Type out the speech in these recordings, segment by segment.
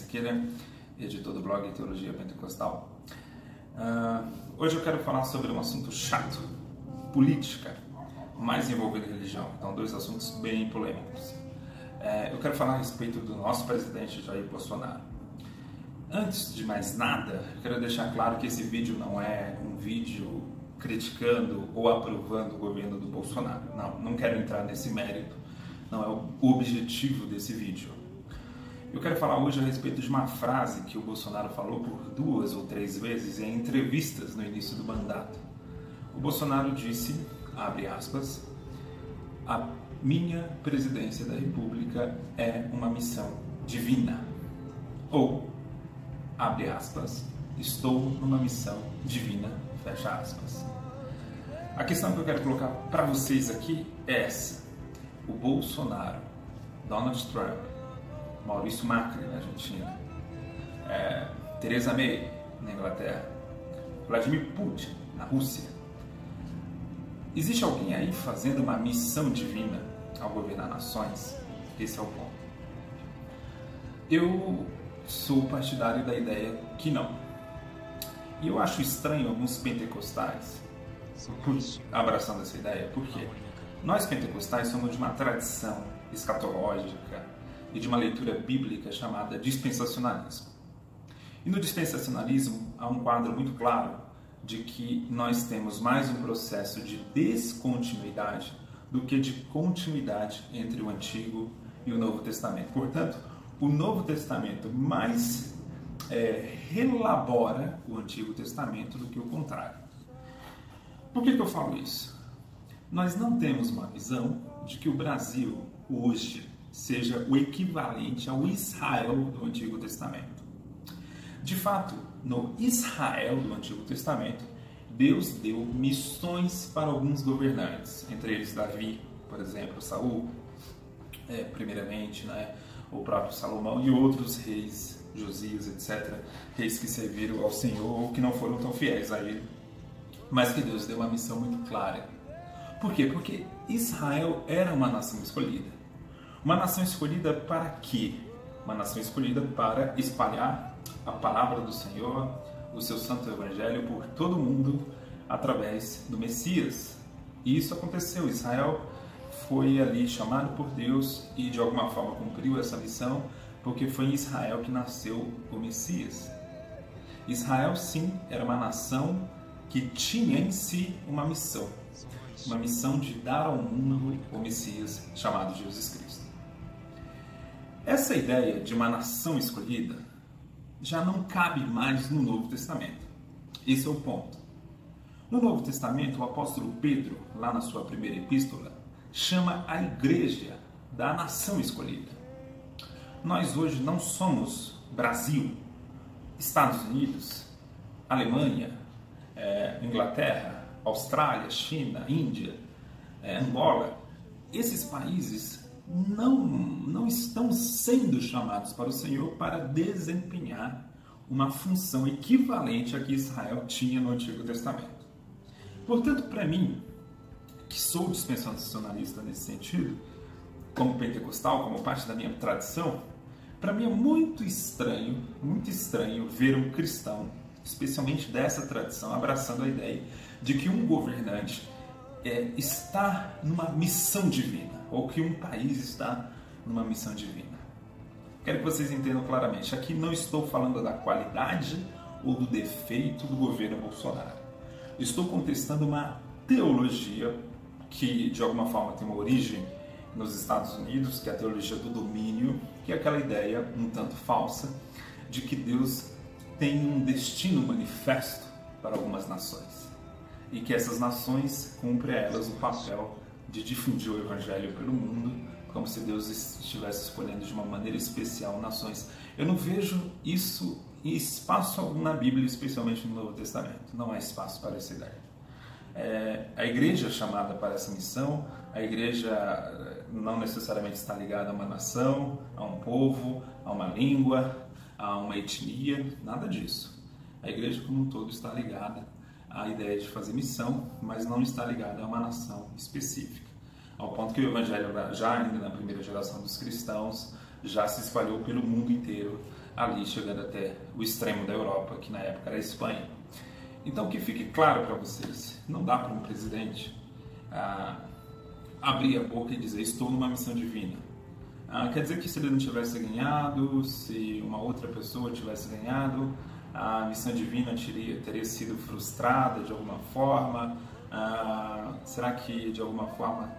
Siqueira, editor do blog Teologia Pentecostal. Hoje eu quero falar sobre um assunto chato, política, mais envolvendo religião. Então, dois assuntos bem polêmicos. Eu quero falar a respeito do nosso presidente Jair Bolsonaro. Antes de mais nada, eu quero deixar claro que esse vídeo não é um vídeo criticando ou aprovando o governo do Bolsonaro. Não quero entrar nesse mérito, não é o objetivo desse vídeo. Eu quero falar hoje a respeito de uma frase que o Bolsonaro falou por 2 ou 3 vezes em entrevistas no início do mandato. O Bolsonaro disse, abre aspas, a minha presidência da República é uma missão divina. Ou, abre aspas, estou numa missão divina, fecha aspas. A questão que eu quero colocar para vocês aqui é essa. O Bolsonaro, Donald Trump, Maurício Macri na Argentina, Theresa May na Inglaterra, Vladimir Putin na Rússia. Existe alguém aí fazendo uma missão divina ao governar nações? Esse é o ponto. Eu sou partidário da ideia que não. E eu acho estranho alguns pentecostais abraçando essa ideia. Por quê? Nós pentecostais somos de uma tradição escatológica e de uma leitura bíblica chamada dispensacionalismo. E no dispensacionalismo há um quadro muito claro de que nós temos mais um processo de descontinuidade do que de continuidade entre o Antigo e o Novo Testamento. Portanto, o Novo Testamento mais relabora o Antigo Testamento do que o contrário. Por que eu falo isso? Nós não temos uma visão de que o Brasil hoje seja o equivalente ao Israel do Antigo Testamento. De fato, no Israel do Antigo Testamento, Deus deu missões para alguns governantes, entre eles Davi, por exemplo, Saul, primeiramente, o próprio Salomão e outros reis, Josias, etc., reis que serviram ao Senhor ou que não foram tão fiéis a ele, mas que Deus deu uma missão muito clara. Por quê? Porque Israel era uma nação escolhida. Uma nação escolhida para quê? Uma nação escolhida para espalhar a palavra do Senhor, o seu santo evangelho por todo o mundo através do Messias. E isso aconteceu. Israel foi ali chamado por Deus e de alguma forma cumpriu essa missão, porque foi em Israel que nasceu o Messias. Israel, sim, era uma nação que tinha em si uma missão de dar ao mundo o Messias chamado Jesus Cristo. Essa ideia de uma nação escolhida já não cabe mais no Novo Testamento. Esse é o ponto. No Novo Testamento, o apóstolo Pedro, lá na sua primeira epístola, chama a igreja da nação escolhida. Nós hoje não somos Brasil, Estados Unidos, Alemanha, Inglaterra, Austrália, China, Índia, Angola. Esses países não estão sendo chamados para o Senhor para desempenhar uma função equivalente à que Israel tinha no Antigo Testamento. Portanto, para mim, que sou dispensacionalista nesse sentido, como pentecostal, como parte da minha tradição, para mim é muito estranho ver um cristão, especialmente dessa tradição, abraçando a ideia de que um governante está numa missão divina, ou que um país está numa missão divina. Quero que vocês entendam claramente, aqui não estou falando da qualidade ou do defeito do governo Bolsonaro. Estou contestando uma teologia que de alguma forma tem uma origem nos Estados Unidos, que é a teologia do domínio, que é aquela ideia um tanto falsa de que Deus tem um destino manifesto para algumas nações e que essas nações cumprem a elas o papel de difundir o Evangelho pelo mundo, como se Deus estivesse escolhendo de uma maneira especial nações. Eu não vejo isso em espaço algum na Bíblia, especialmente no Novo Testamento. Não há espaço para essa ideia. A igreja é chamada para essa missão, a igreja não necessariamente está ligada a uma nação, a um povo, a uma língua, a uma etnia, nada disso. A igreja como um todo está ligada à ideia de fazer missão, mas não está ligada a uma nação específica. Ao ponto que o evangelho, já ainda na primeira geração dos cristãos, já se espalhou pelo mundo inteiro, ali chegando até o extremo da Europa, que na época era a Espanha. Então, que fique claro para vocês, não dá para um presidente abrir a boca e dizer estou numa missão divina. Quer dizer que se ele não tivesse ganhado, se uma outra pessoa tivesse ganhado, a missão divina teria sido frustrada de alguma forma? Será que de alguma forma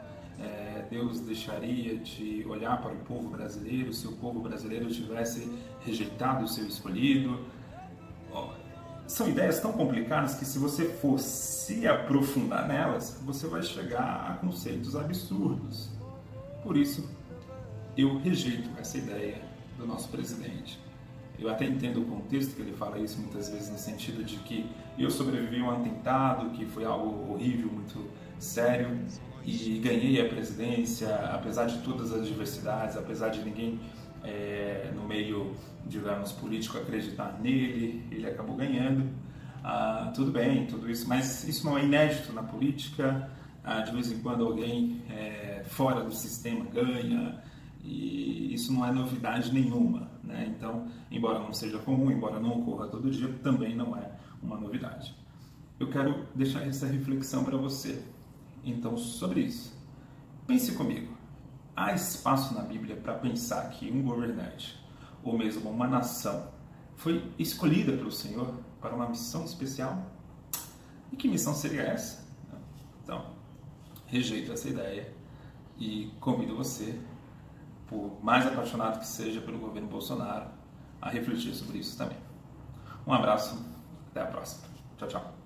Deus deixaria de olhar para o povo brasileiro se o povo brasileiro tivesse rejeitado o seu escolhido? São ideias tão complicadas que se você for se aprofundar nelas, você vai chegar a conceitos absurdos. Por isso, eu rejeito essa ideia do nosso presidente. Eu até entendo o contexto que ele fala isso muitas vezes no sentido de que eu sobrevivi a um atentado, que foi algo horrível, muito sério, e ganhei a presidência, apesar de todas as diversidades, apesar de ninguém no meio, digamos, político acreditar nele, ele acabou ganhando. Tudo bem, tudo isso, mas isso não é inédito na política. De vez em quando alguém fora do sistema ganha, e isso não é novidade nenhuma, né? Então, embora não seja comum, embora não ocorra todo dia, também não é uma novidade. Eu quero deixar essa reflexão para você. Então, sobre isso, pense comigo. Há espaço na Bíblia para pensar que um governante, ou mesmo uma nação, foi escolhida pelo Senhor para uma missão especial? E que missão seria essa? Então, rejeito essa ideia e convido você, por mais apaixonado que seja pelo governo Bolsonaro, a refletir sobre isso também. Um abraço, até a próxima. Tchau, tchau.